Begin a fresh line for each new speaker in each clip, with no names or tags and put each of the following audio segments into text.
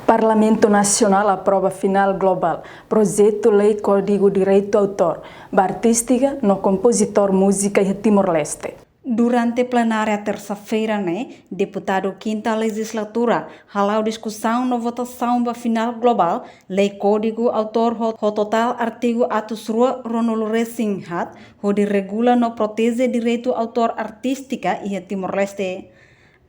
Parlamento Nacional aprova final global, projeto lei Código Direito Autor, artística no compositor música e Timor-Leste.
Durante a plenária terça-feira, deputado quinta legislatura halau discussão na votação da final global, lei Código Autor o total artigo atos rua ronolo racing hat, onde regula no protege direito autor artística e Timor-Leste.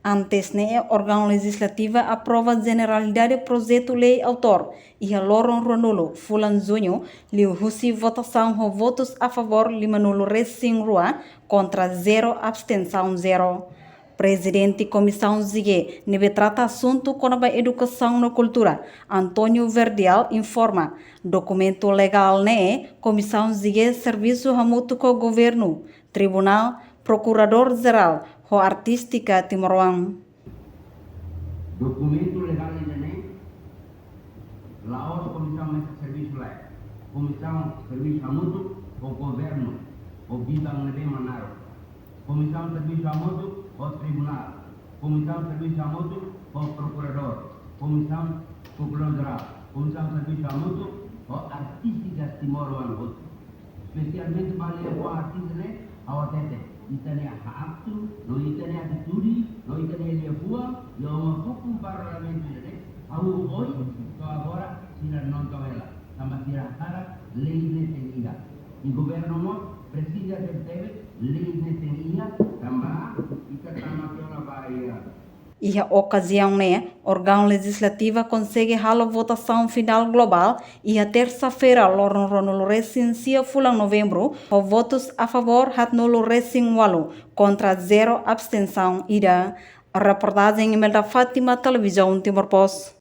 Antes, órgão legislativa aprova a generalidade do projeto lei autor e a Loron Ronolo, Fulan Junho, liu husi votação com votos a favor limanolo recém rua contra 0 abstenção 0. Presidente Comissão Zigue, nebe trata assunto com a educação na cultura, Antônio Verdial informa, documento legal Comissão Zigue serviço hamuto com o governo, tribunal, procurador-geral, ho artística Timor-Wang.
Documento legal Laos Comissão de Serviço Lei, Comissão de Serviço Hamutu, o Governo, o Bidang Nede Manaro, Comissão de Serviço Hamutu, o Tribunal, Comissão de Serviço Hamutu, o Procurador, Comissão Procurador-Geral, Comissão de Serviço Hamutu, o Artística Timor-Wang, especialmente para o artista ao tete. Itania haktu, no itania atitudi, no itania liapua, yo hukum parlamento ini, au oi, to agora sira non tovela, sama sira hara lei ne tenga. I governo precisa del teve lei ne tenga, tamba ita tama pela baia.
E a ocasião, órgão legislativa consegue a votação final global e a terça-feira, Loron Ronolo Recin sia fulang novembro, com votos a favor hatnolo Recin walu, contra 0 abstenção ida. A reportagem em da Fátima, Televisão Timor-Post.